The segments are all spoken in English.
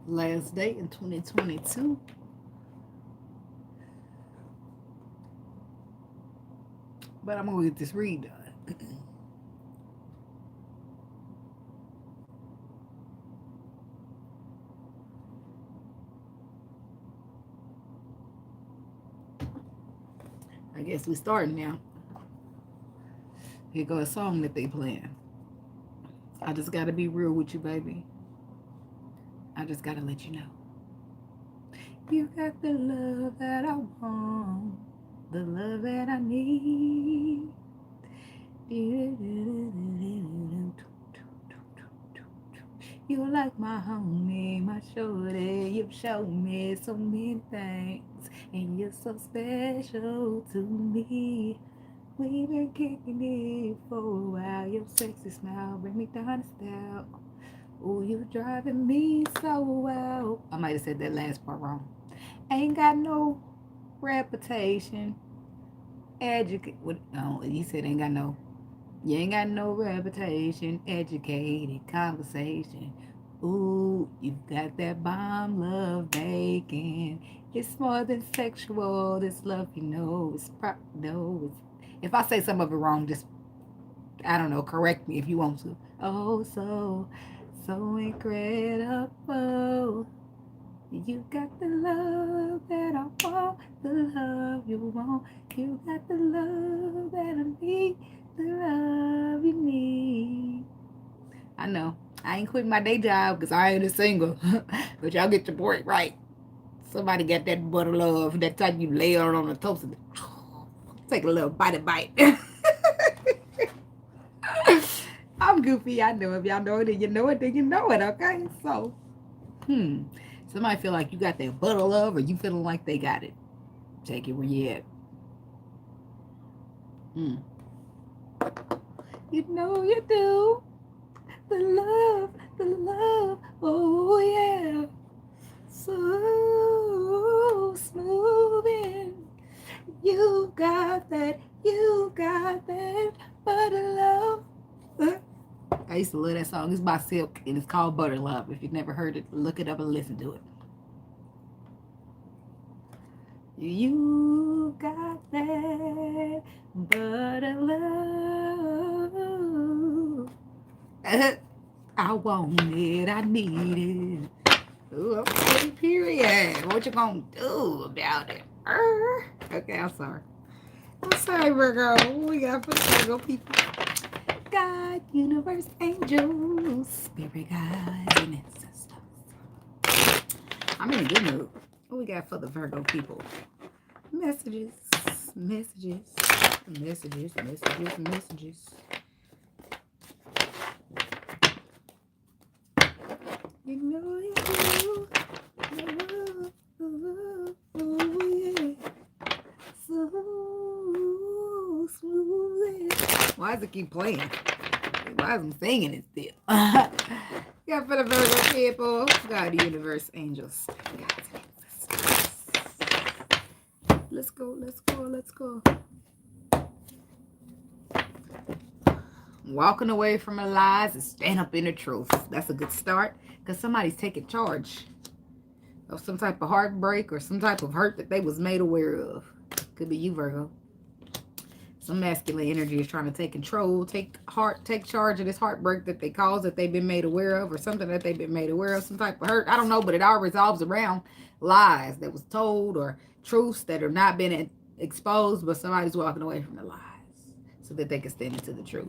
Last day in 2022. But I'm gonna get this read done. I guess we starting now. Here go a song that they playing. I just gotta be real with you, baby. I just gotta let you know. You got the love that I want, the love that I need. You're like my homie, my shorty. You've shown me so many things, and you're so special to me. We've been kicking it for a while. Your sexy smile bring me down to style. Oh, you driving me so wild. I might have said that last part wrong. Ain't got no reputation. Educate. What? No, you said ain't got no. You ain't got no reputation. Educated conversation. Ooh, you got that bomb love bacon. It's more than sexual. This love, you know, it's no. If I say some of it wrong, just I don't know. Correct me if you want to. Oh, so incredible. You got the love that I want, the love you want. You got the love that I need, the love you need. I know. I ain't quitting my day job because I ain't a single. But y'all get your point right. Somebody got that butter love. That time you lay on the toast and take a little bite. I'm goofy. I know. If y'all know it, then you know it, then you know it, okay? So, hmm. Somebody feel like you got that butter love or you feeling like they got it. Take it where you at. Hmm. You know you do. The love, oh yeah. So smooth in. You got that butter love. I used to love that song. It's by Silk and it's called Butter Love. If you've never heard it, look it up and listen to it. You got that butter love. I want it, I need it. Ooh, okay, period. What you gonna do about it? Okay, I'm sorry. I'm sorry, Virgo. What we got for the Virgo people? God, universe, angels, spirit guides, and ancestors. I'm in a good mood. What we got for the Virgo people? Messages, messages, messages, messages, messages. You know you do. Yeah. So smooth. Why does it keep playing? Why is it singing it still? Yeah, for the Virgo people. God, the universe, angels. Let's go, let's go, let's go. Walking away from the lies and stand up in the truth. That's a good start because somebody's taking charge of some type of heartbreak or some type of hurt that they was made aware of. Could be you, Virgo. Some masculine energy is trying to take control, take charge of this heartbreak that they caused, that they've been made aware of, or something that they've been made aware of, some type of hurt. I don't know, but it all resolves around lies that was told or truths that have not been exposed, but somebody's walking away from the lies so that they can stand into the truth.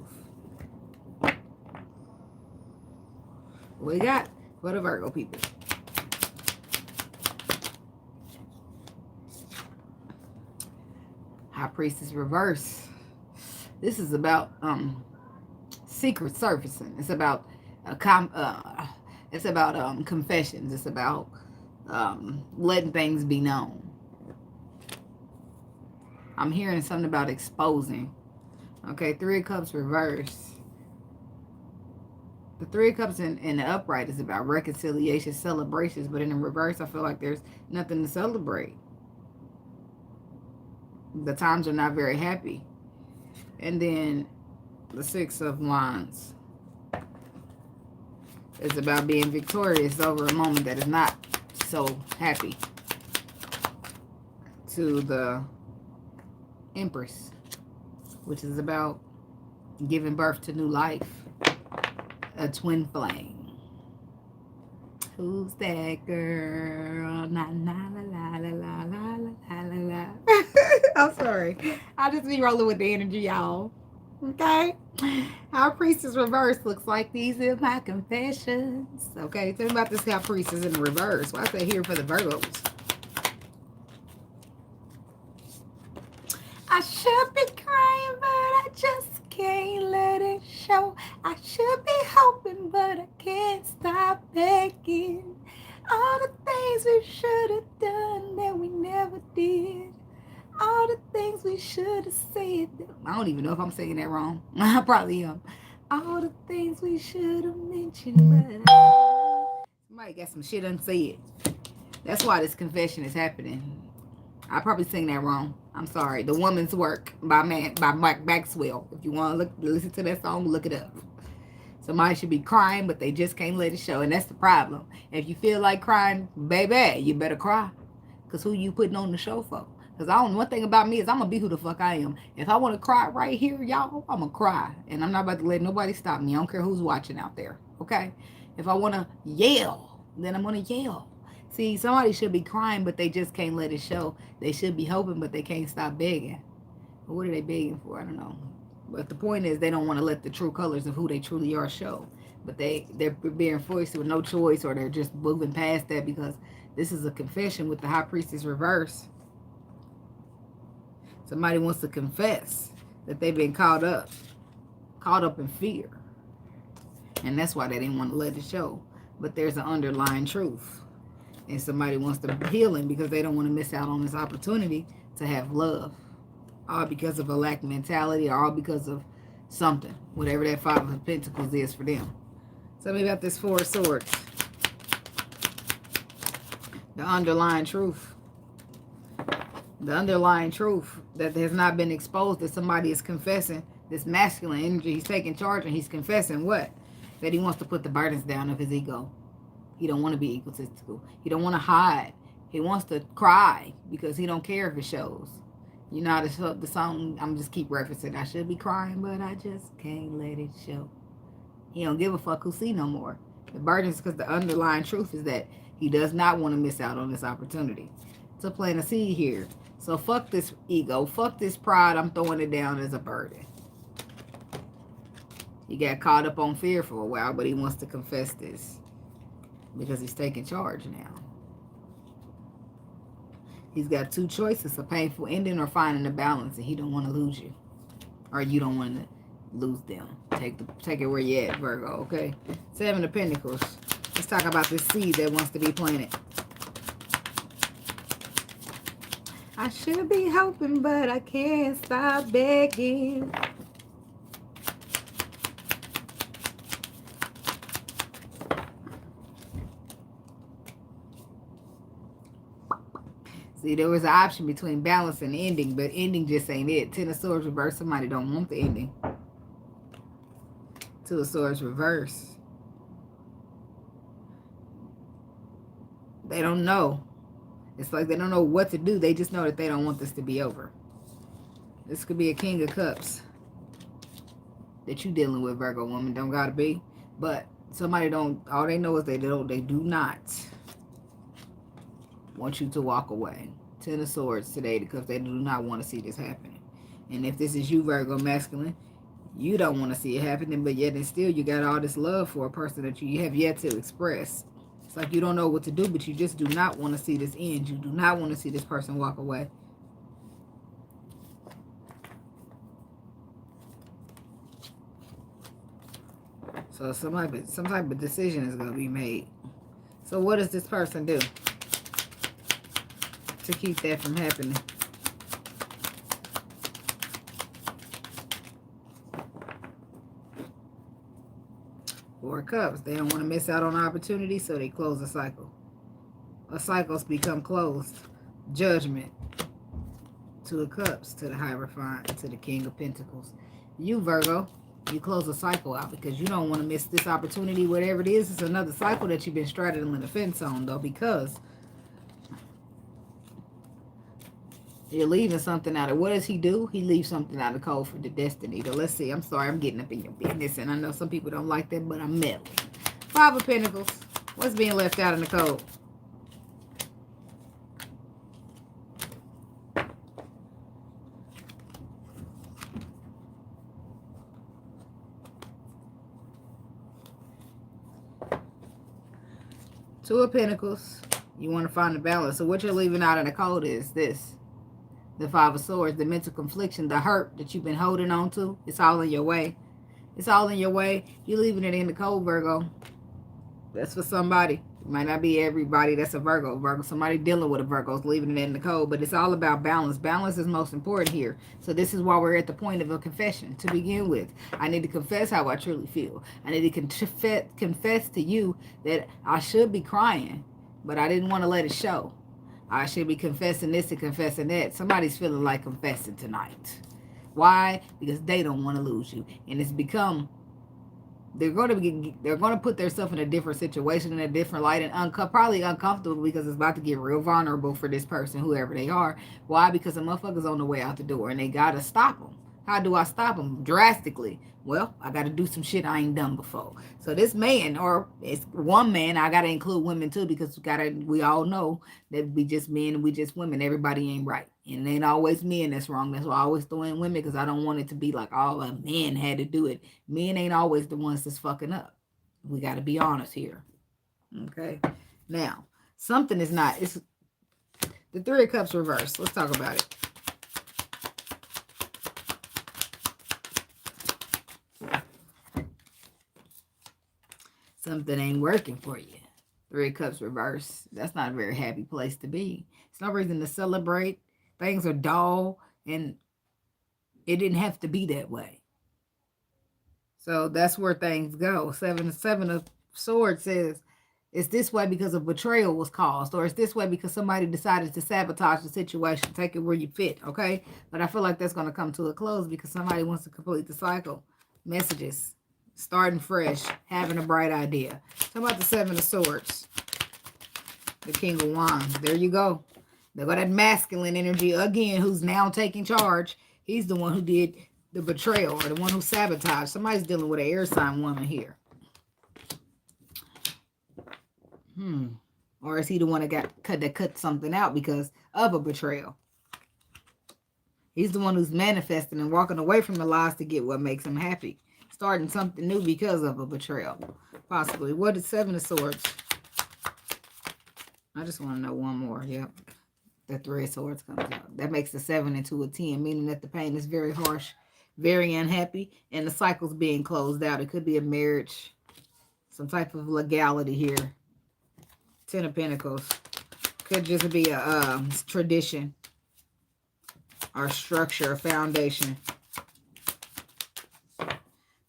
What we got for the Virgo people? High Priestess reverse. This is about secret surfacing. It's about confessions. It's about letting things be known. I'm hearing something about exposing. Okay, Three of Cups reverse. The Three of Cups in the upright is about reconciliation, celebrations, but in the reverse, I feel like there's nothing to celebrate. The times are not very happy. And then the Six of Wands. It's about being victorious over a moment that is not so happy. To the Empress, which is about giving birth to new life. A twin flame. Who's that girl? Na na la la la la la la la la. I'm sorry. I just be rolling with the energy, y'all. Okay? High Priestess reverse looks like these are my confessions. Okay, tell me about this High Priestess in the reverse. Why is that here for the Virgos? I should be crying, but I just can't let it show. I should be hoping, but I can't stop begging. All the things we should have done that we never did. All the things we should have said. I don't even know if I'm saying that wrong. I probably am. All the things we should have mentioned, but somebody got some shit unsaid. That's why this confession is happening. I probably sing that wrong. I'm sorry. The Woman's Work by Mike Maxwell. If you want to listen to that song, look it up. Somebody should be crying, but they just can't let it show. And that's the problem. If you feel like crying, baby, you better cry. Because who you putting on the show for? Because one thing about me is I'm going to be who the fuck I am. If I want to cry right here, y'all, I'm going to cry. And I'm not about to let nobody stop me. I don't care who's watching out there. Okay? If I want to yell, then I'm going to yell. See, somebody should be crying, but they just can't let it show. They should be hoping, but they can't stop begging. But what are they begging for? I don't know. But the point is they don't want to let the true colors of who they truly are show. But they're being forced with no choice, or they're just moving past that because this is a confession with the High Priestess reverse. Somebody wants to confess that they've been caught up in fear. And that's why they didn't want to let it show. But there's an underlying truth. And somebody wants to healing because they don't want to miss out on this opportunity to have love. All because of a lack mentality, or all because of something. Whatever that Five of Pentacles is for them. Tell me about this Four of Swords. The underlying truth. The underlying truth that has not been exposed, that somebody is confessing this masculine energy. He's taking charge and he's confessing what? That he wants to put the burdens down of his ego. He don't want to be egotistical. He don't want to hide. He wants to cry because he don't care if it shows. You know how the song, I'm just keep referencing, I should be crying, but I just can't let it show. He don't give a fuck who see no more. The burdens, because the underlying truth is that he does not want to miss out on this opportunity to plant a seed here. So fuck this ego. Fuck this pride. I'm throwing it down as a burden. He got caught up on fear for a while, but he wants to confess this. Because he's taking charge now. He's got two choices, a painful ending or finding a balance, and he don't want to lose you. Or you don't want to lose them. Take it where you at, Virgo, okay? Seven of Pentacles. Let's talk about this seed that wants to be planted. I should be hoping, but I can't stop begging. See, there was an option between balance and ending, but ending just ain't it. Ten of Swords reverse. Somebody don't want the ending. Two of Swords reverse. They don't know. It's like they don't know what to do. They just know that they don't want this to be over. This could be a King of Cups that you dealing with, Virgo woman. Don't gotta be. But somebody don't, all they know is they do not want you to walk away. Ten of Swords today because they do not want to see this happening. And if this is you, Virgo masculine, you don't want to see it happening, but yet and still you got all this love for a person that you have yet to express. It's like you don't know what to do, but you just do not want to see this end. You do not want to see this person walk away. So some type of decision is going to be made. So what does this person do to keep that from happening? Four of Cups. They don't want to miss out on opportunity, so they close a cycle. A cycle's become closed. Judgment. Two of Cups to the Hierophant, to the King of Pentacles. You, Virgo, You close a cycle out because you don't want to miss this opportunity. Whatever it is, it's another cycle that you've been straddling the fence on, though, because you're leaving something out of... What does he do? He leaves something out of code for the destiny. So let's see. I'm sorry. I'm getting up in your business, and I know some people don't like that, but I'm meddling. Five of Pentacles. What's being left out in the code? Two of Pentacles. You want to find the balance. So what you're leaving out in the code is this. The Five of Swords, the mental confliction, the hurt that you've been holding on to. It's all in your way. It's all in your way. You're leaving it in the code, Virgo. That's for somebody. It might not be everybody that's a Virgo. Somebody dealing with a Virgo is leaving it in the code. But it's all about balance. Balance is most important here. So this is why we're at the point of a confession to begin with. I need to confess how I truly feel. I need to confess to you that I should be crying, but I didn't want to let it show. I should be confessing this and confessing that. Somebody's feeling like confessing tonight. Why? Because they don't want to lose you. And it's become... They're going to put themselves in a different situation, in a different light, and probably uncomfortable because it's about to get real vulnerable for this person, whoever they are. Why? Because the motherfucker's on the way out the door, and they got to stop them. How do I stop them? Drastically. Well, I got to do some shit I ain't done before. So this man, or it's one man, I got to include women too, because we all know that we just men and we just women. Everybody ain't right. And it ain't always men that's wrong. That's why I always throw in women, because I don't want it to be like all a man had to do it. Men ain't always the ones that's fucking up. We got to be honest here. Okay? Now, something is not. It's the Three of Cups reversed. Let's talk about it. Something ain't working for you. Three of Cups reverse. That's not a very happy place to be. It's no reason to celebrate. Things are dull, and it didn't have to be that way. So that's where things go. Seven of Swords says it's this way because a betrayal was caused, or it's this way because somebody decided to sabotage the situation. Take it where you fit, okay? But I feel like that's going to come to a close because somebody wants to complete the cycle. Messages. Starting fresh. Having a bright idea. How about the Seven of Swords? The King of Wands. There you go. They got that masculine energy again, who's now taking charge. He's the one who did the betrayal, or the one who sabotaged. Somebody's dealing with an air sign woman here. Or is he the one that cut something out because of a betrayal? He's the one who's manifesting and walking away from the lies to get what makes him happy. Starting something new because of a betrayal. Possibly. What is Seven of Swords? I just want to know one more. Yep. The Three of Swords comes out. That makes the 7 into a 10, meaning that the pain is very harsh, very unhappy, and the cycle's being closed out. It could be a marriage, some type of legality here. 10 of Pentacles. Could just be a tradition or structure, a foundation.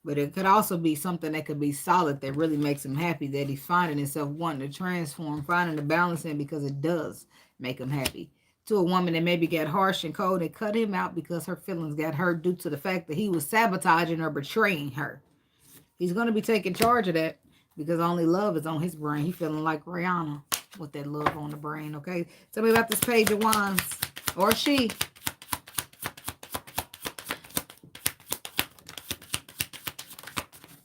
But it could also be something that could be solid that really makes him happy, that he's finding himself wanting to transform, finding the balance in, because it does make him happy. To a woman that maybe got harsh and cold and cut him out because her feelings got hurt due to the fact that he was sabotaging or betraying her. He's going to be taking charge of that because only love is on his brain. He's feeling like Rihanna with that love on the brain, okay? Tell me about this Page of Wands, or she.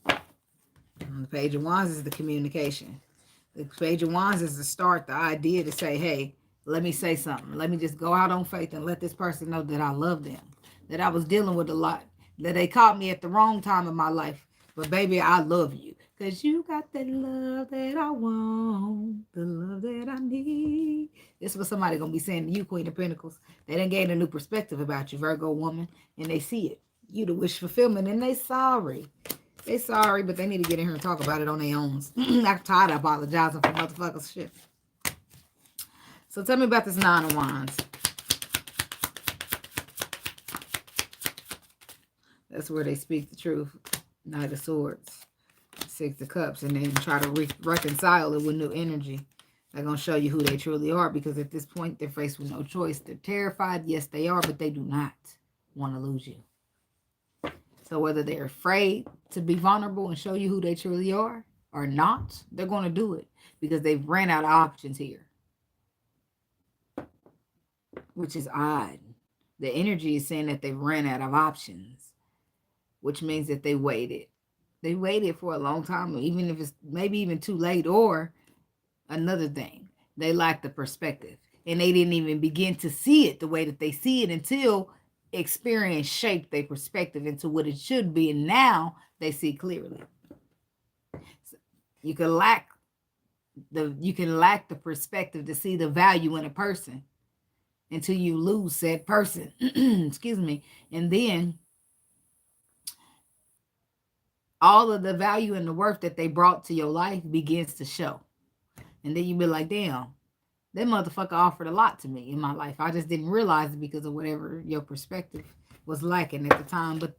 The Page of Wands is the communication. The Page of Wands is the start, the idea to say, hey, let me say something. Let me just go out on faith and let this person know that I love them, that I was dealing with a lot, that they caught me at the wrong time in my life. But baby, I love you because you got that love that I want, the love that I need. This is what somebody going to be saying to you, Queen of Pentacles. They done gained a new perspective about you, Virgo woman, and they see it. You the wish fulfillment, and they sorry. They sorry, but they need to get in here and talk about it on their own. I'm tired of apologizing for motherfuckers shit. So tell me about this Nine of Wands. That's where they speak the truth. Knight of Swords. Six of Cups. And then try to reconcile it with new energy. They're going to show you who they truly are, because at this point, they're faced with no choice. They're terrified. Yes, they are, but they do not want to lose you. So whether they're afraid to be vulnerable and show you who they truly are or not, they're going to do it because they've ran out of options here, which is odd. The energy is saying that they've ran out of options, which means that they waited. They waited for a long time, even if it's maybe even too late, or another thing, they lack the perspective and they didn't even begin to see it the way that they see it until experience shaped their perspective into what it should be, and now they see clearly. So you can lack the perspective to see the value in a person until you lose said person. Excuse me. And then all of the value and the worth that they brought to your life begins to show. And then you be like, damn, that motherfucker offered a lot to me in my life. I just didn't realize it because of whatever your perspective was lacking at the time. But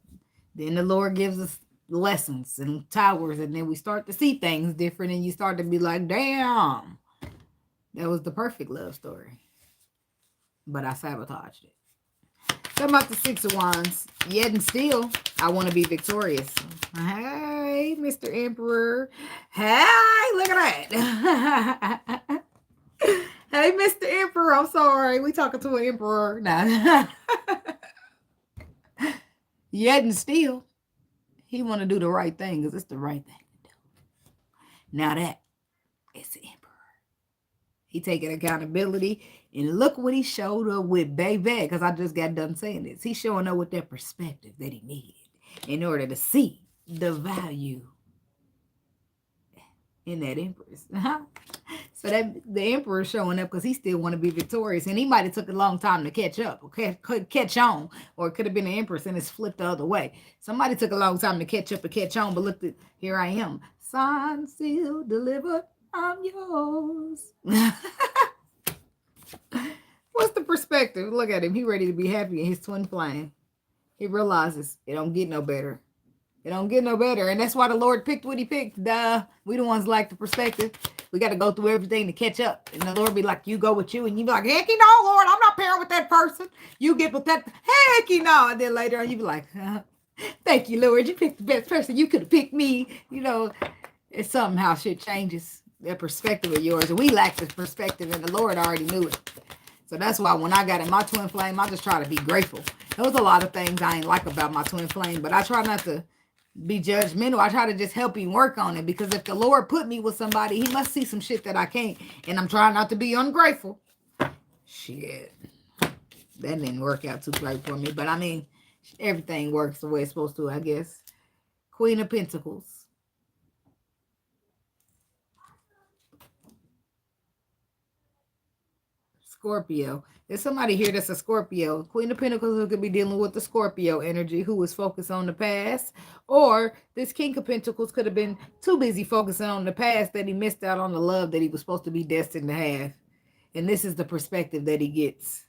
then the Lord gives us lessons and towers, and then we start to see things different, and you start to be like, damn, that was the perfect love story. But I sabotaged it. So about the Six of Wands. Yet and still, I want to be victorious. Hey, Mr. Emperor. Hey, look at that. Hey, Mr. Emperor. I'm sorry. We talking to an emperor. Nah. Yet and still, he want to do the right thing because it's the right thing to do. Now that is the emperor. He taking accountability. And look what he showed up with, baby, because I just got done saying this. He's showing up with that perspective that he needed in order to see the value in that empress. So that the emperor is showing up because he still want to be victorious. And he might have took a long time to catch up or catch on. Or it could have been the empress and it's flipped the other way. Somebody took a long time to catch up or catch on. But look, here I am. Signed, sealed, delivered. I'm yours. What's the perspective? Look at him. He ready to be happy in his twin flame. He realizes it don't get no better. It don't get no better. And that's why the Lord picked what he picked. Duh. We the ones like the perspective. We got to go through everything to catch up. And the Lord be like, you go with you. And you be like, heck no, Lord. I'm not pairing with that person. You get with that. Heck no. And then later on you be like, thank you, Lord. You picked the best person. You could have picked me. You know, it's somehow shit changes. That perspective of yours. And we lack the perspective. And the Lord already knew it. So that's why when I got in my twin flame, I just try to be grateful. There was a lot of things I ain't like about my twin flame, but I try not to be judgmental. I try to just help him work on it, because if the Lord put me with somebody, he must see some shit that I can't, and I'm trying not to be ungrateful. Shit. That didn't work out too great for me, but I mean, everything works the way it's supposed to, I guess. Queen of Pentacles. Scorpio. There's somebody here that's a Scorpio. Queen of Pentacles who could be dealing with the Scorpio energy, who is focused on the past. Or this King of Pentacles could have been too busy focusing on the past that he missed out on the love that he was supposed to be destined to have. And this is the perspective that he gets.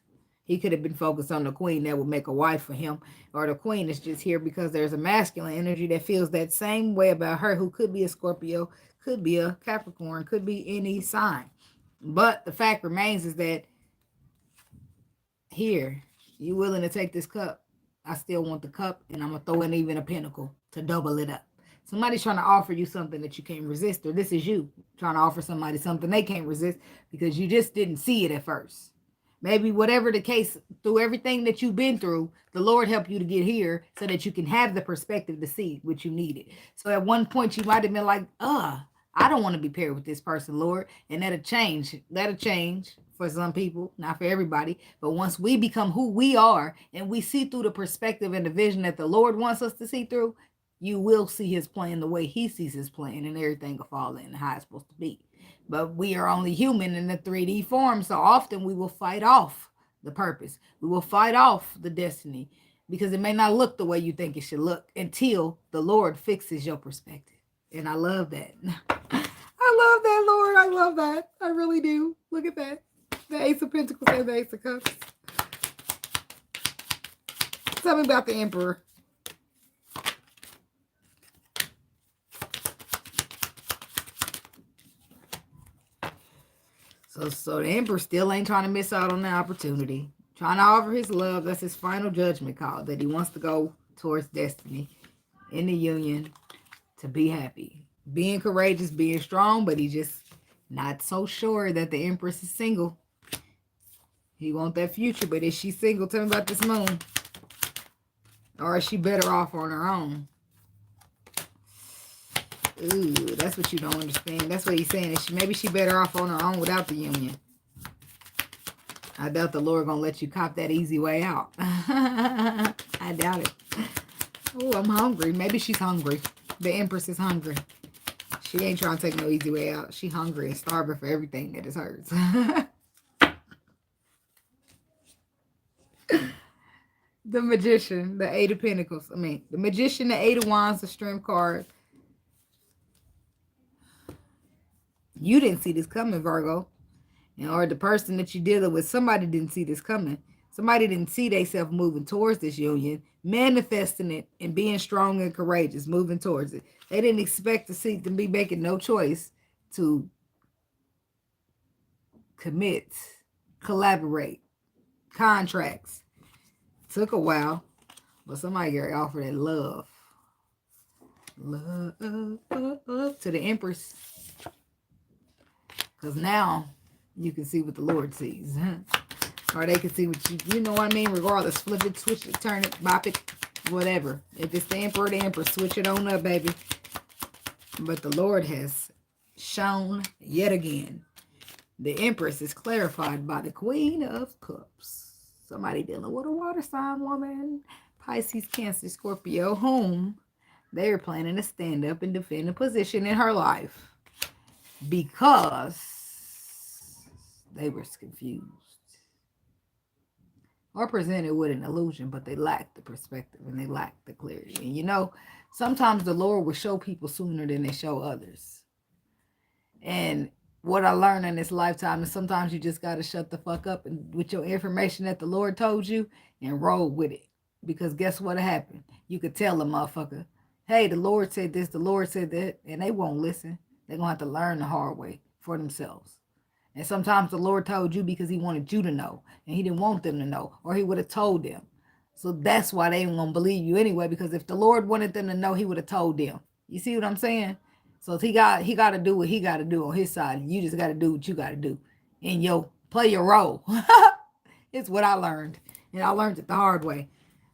He could have been focused on the queen that would make a wife for him. Or the queen is just here because there's a masculine energy that feels that same way about her, who could be a Scorpio, could be a Capricorn, could be any sign. But the fact remains is that here, you willing to take this cup? I still want the cup, and I'm going to throw in even a pentacle to double it up. Somebody's trying to offer you something that you can't resist, or this is you trying to offer somebody something they can't resist because you just didn't see it at first. Maybe whatever the case, through everything that you've been through, the Lord helped you to get here so that you can have the perspective to see what you needed. So at one point, you might have been like, I don't want to be paired with this person, Lord. And that'll change. That'll change for some people, not for everybody. But once we become who we are and we see through the perspective and the vision that the Lord wants us to see through, you will see his plan the way he sees his plan, and everything will fall in how it's supposed to be. But we are only human in the 3D form. So often we will fight off the purpose. We will fight off the destiny because it may not look the way you think it should look until the Lord fixes your perspective. And I love that. I love that, Lord. I love that. I really do. Look at that. The Ace of Pentacles and the Ace of Cups. Tell me about the Emperor. So the Emperor still ain't trying to miss out on the opportunity. Trying to offer his love. That's his final judgment call, that he wants to go towards destiny. in the union to be happy. Being courageous, being strong, but he just not so sure that the Empress is single. He want that future, but is she single? Tell me about this moon. Or is she better off on her own? Ooh, that's what you don't understand. That's what he's saying. Maybe she better off on her own without the union. I doubt the Lord gonna let you cop that easy way out. I doubt it. Oh, I'm hungry. Maybe she's hungry. The Empress is hungry. She ain't trying to take no easy way out. She hungry and starving for everything that is hers. The Magician, the Eight of Pentacles. The Magician, the Eight of Wands, the Strength card. You didn't see this coming, Virgo. Or the person that you're dealing with, somebody didn't see this coming. Somebody didn't see themselves moving towards this union, manifesting it and being strong and courageous, moving towards it. They didn't expect to see them be making no choice to commit, collaborate, contracts. Took a while, but somebody got offered that love. Love to the Empress. Because now you can see what the Lord sees. Or they can see what you know what I mean? Regardless, flip it, switch it, turn it, bop it, whatever. If it's the Emperor, the Empress, switch it on up, baby. But the Lord has shown yet again. The Empress is clarified by the Queen of Cups. Somebody dealing with a water sign woman. Pisces, Cancer, Scorpio, whom they're planning to stand up and defend a position in her life. Because they were confused. Or presented with an illusion, but they lacked the perspective and they lacked the clarity. And you know, sometimes the Lord will show people sooner than they show others. And what I learned in this lifetime is sometimes you just got to shut the fuck up and with your information that the Lord told you and roll with it. Because guess what happened? You could tell a motherfucker, hey, the Lord said this, the Lord said that, and they won't listen. They're going to have to learn the hard way for themselves. And sometimes the Lord told you because he wanted you to know. And he didn't want them to know. Or he would have told them. So that's why they ain't going to believe you anyway. Because if the Lord wanted them to know, he would have told them. You see what I'm saying? So he got to do what he got to do on his side. You just got to do what you got to do. And play your role. It's what I learned. And I learned it the hard way.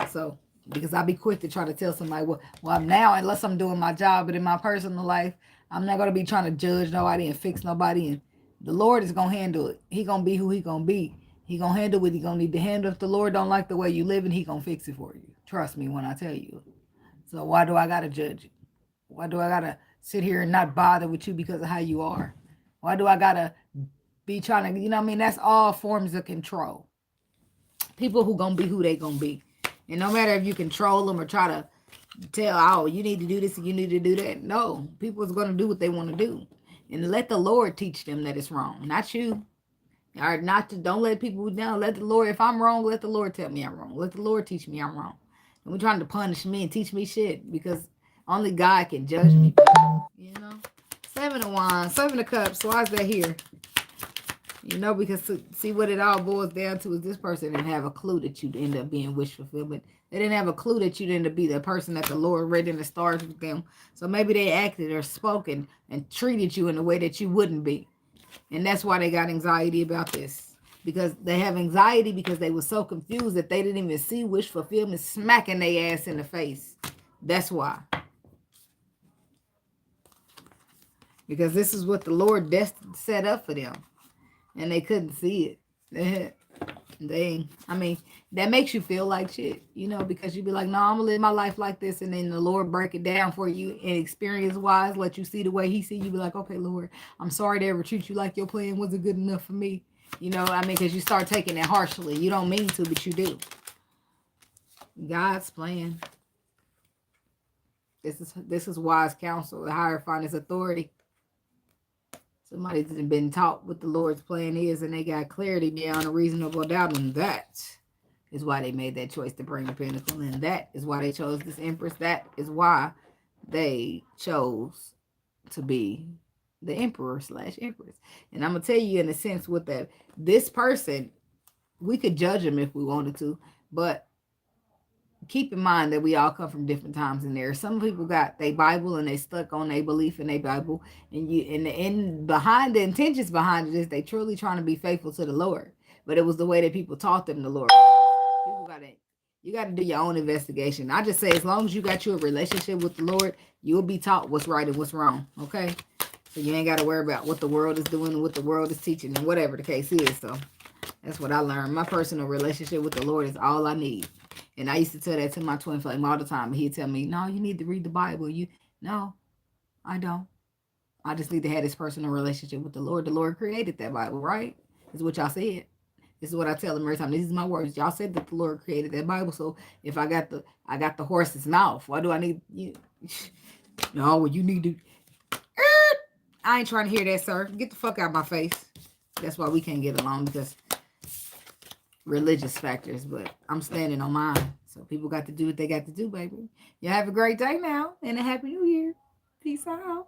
So, because I'll be quick to try to tell somebody, well, now, unless I'm doing my job, but in my personal life, I'm not going to be trying to judge nobody and fix nobody. And the Lord is going to handle it. He going to be who he going to be. He going to handle what he going to need to handle. If the Lord don't like the way you live, and he going to fix it for you. Trust me when I tell you. So why do I got to judge you? Why do I got to sit here and not bother with you because of how you are? Why do I got to be trying to, you know what I mean? That's all forms of control. People who going to be who they going to be. And no matter if you control them or try to tell, oh, you need to do this and you need to do that. No, people is going to do what they want to do. And let the Lord teach them that it's wrong, not you. Or don't let people down. Let the Lord, if I'm wrong, let the Lord tell me I'm wrong. Let the Lord teach me I'm wrong. And we're trying to punish me and teach me shit because only God can judge me. You know? 7 of Wands, 7 of Cups. Why is that here? You know, because see what it all boils down to is this person didn't have a clue that you'd end up being wish fulfillment. They didn't have a clue that you'd end up be the person that the Lord read in the stars with them. So maybe they acted or spoken and treated you in a way that you wouldn't be. And that's why they got anxiety about this. Because they have anxiety because they were so confused that they didn't even see wish fulfillment smacking their ass in the face. That's why. Because this is what the Lord set up for them. And they couldn't see it. That makes you feel like shit, you know, because you be like, no, I'm gonna live my life like this, and then the Lord break it down for you and experience wise, let you see the way he see you, be like, okay, Lord, I'm sorry to ever treat you like your plan wasn't good enough for me. You know, because you start taking it harshly. You don't mean to, but you do. God's plan. This is wise counsel, the higher finest authority. Somebody's been taught what the Lord's plan is, and they got clarity beyond a reasonable doubt, and that is why they made that choice to bring the Pentacle, and that is why they chose this Empress. That is why they chose to be the Emperor/Empress. And I'm going to tell you in a sense with that, this person, we could judge them if we wanted to, but keep in mind that we all come from different times in there. Some people got their Bible and they stuck on their belief in their Bible, and behind the intentions behind it is they truly trying to be faithful to the Lord, but it was the way that people taught them the Lord. People got to You got to do your own investigation. I just say as long as you got you a relationship with the Lord, you'll be taught what's right and what's wrong. Okay, so you ain't got to worry about what the world is doing and what the world is teaching and whatever the case is. So that's what I learned. My personal relationship with the Lord is all I need. And I used to tell that to my twin flame all the time. He'd tell me, "No, you need to read the Bible." No, I don't. I just need to have this personal relationship with the Lord. The Lord created that Bible, right? Is what y'all said. This is what I tell them every time. These are my words. Y'all said that the Lord created that Bible. So if I got the horse's mouth, why do I need you? No, well, you need to. I ain't trying to hear that, sir. Get the fuck out of my face. That's why we can't get along, because religious factors. But I'm standing on mine. So people got to do what they got to do, baby. Y'all have a great day now and a happy new year. Peace out.